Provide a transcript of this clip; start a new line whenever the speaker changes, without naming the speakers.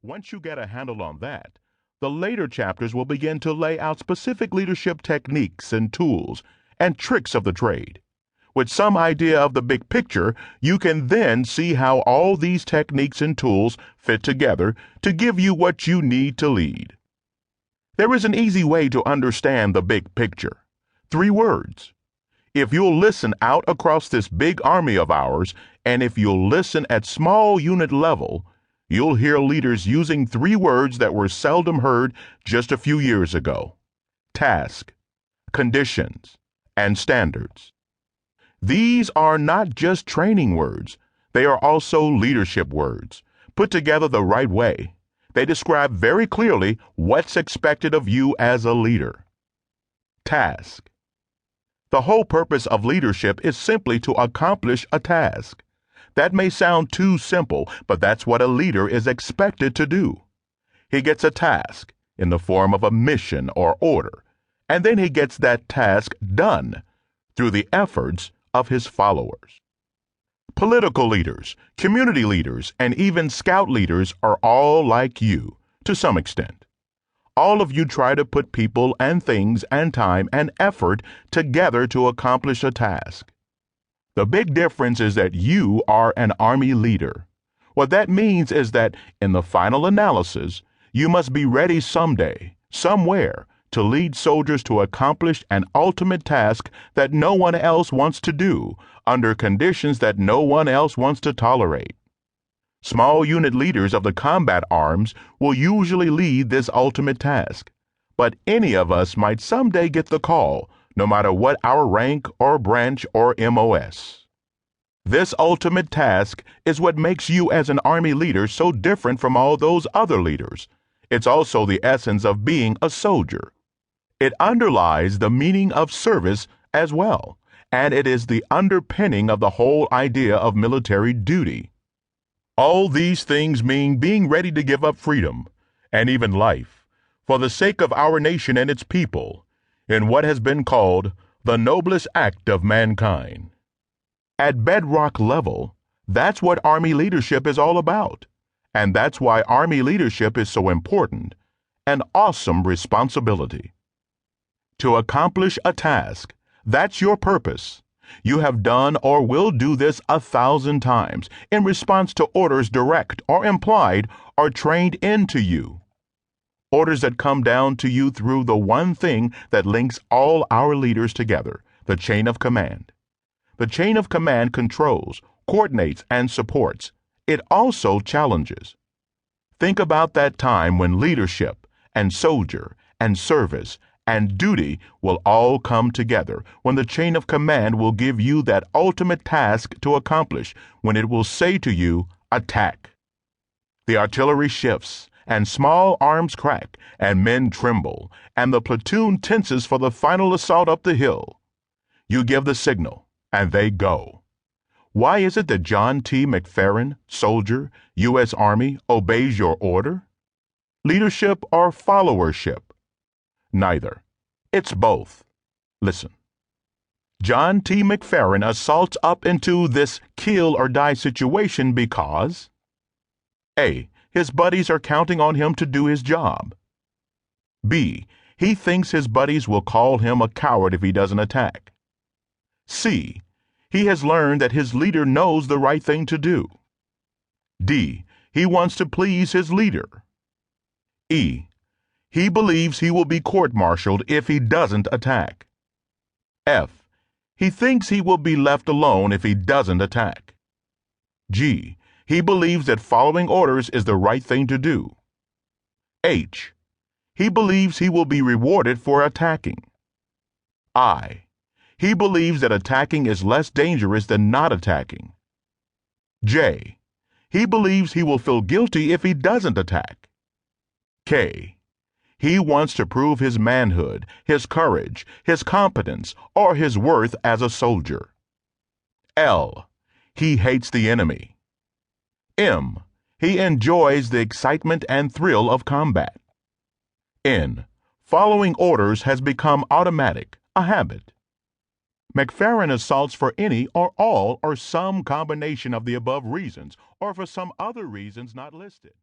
Once you get a handle on that, the later chapters will begin to lay out specific leadership techniques and tools and tricks of the trade. With some idea of the big picture, you can then see how all these techniques and tools fit together to give you what you need to lead. There is an easy way to understand the big picture. 3 words. If you'll listen out across this big army of ours, and if you'll listen at small unit level, you'll hear leaders using 3 words that were seldom heard just a few years ago: task, conditions, and standards. These are not just training words, they are also leadership words, put together the right way. They describe very clearly what's expected of you as a leader. Task. The whole purpose of leadership is simply to accomplish a task. That may sound too simple, but that's what a leader is expected to do. He gets a task in the form of a mission or order, and then he gets that task done through the efforts of his followers. Political leaders, community leaders, and even scout leaders are all like you, to some extent. All of you try to put people and things and time and effort together to accomplish a task. The big difference is that you are an army leader. What that means is that, in the final analysis, you must be ready someday, somewhere, to lead soldiers to accomplish an ultimate task that no one else wants to do, under conditions that no one else wants to tolerate. Small unit leaders of the combat arms will usually lead this ultimate task, but any of us might someday get the call, no matter what our rank or branch or MOS. This ultimate task is what makes you as an army leader so different from all those other leaders. It's also the essence of being a soldier. It underlies the meaning of service as well, and it is the underpinning of the whole idea of military duty. All these things mean being ready to give up freedom, and even life, for the sake of our nation and its people, in what has been called the noblest act of mankind. At bedrock level, that's what Army leadership is all about, and that's why Army leadership is so important, an awesome responsibility. To accomplish a task, that's your purpose. You have done or will do this 1,000 times in response to orders direct or implied or trained into you. Orders that come down to you through the one thing that links all our leaders together, the chain of command. The chain of command controls, coordinates, and supports. It also challenges. Think about that time when leadership and soldier and service and duty will all come together, when the chain of command will give you that ultimate task to accomplish, when it will say to you, attack. The artillery shifts, and small arms crack, and men tremble, and the platoon tenses for the final assault up the hill. You give the signal, and they go. Why is it that John T. McFerrin, soldier, U.S. Army, obeys your order? Leadership or followership? Neither. It's both. Listen. John T. McFerrin assaults up into this kill or die situation because A. His buddies are counting on him to do his job. B. He thinks his buddies will call him a coward if he doesn't attack. C. He has learned that his leader knows the right thing to do. D. He wants to please his leader. E. He believes he will be court-martialed if he doesn't attack. F. He thinks he will be left alone if he doesn't attack. G. He believes that following orders is the right thing to do. H. He believes he will be rewarded for attacking. I. He believes that attacking is less dangerous than not attacking. J. He believes he will feel guilty if he doesn't attack. K. He wants to prove his manhood, his courage, his competence, or his worth as a soldier. L. He hates the enemy. M. He enjoys the excitement and thrill of combat. N. Following orders has become automatic, a habit. McFerrin assaults for any or all or some combination of the above reasons, or for some other reasons not listed.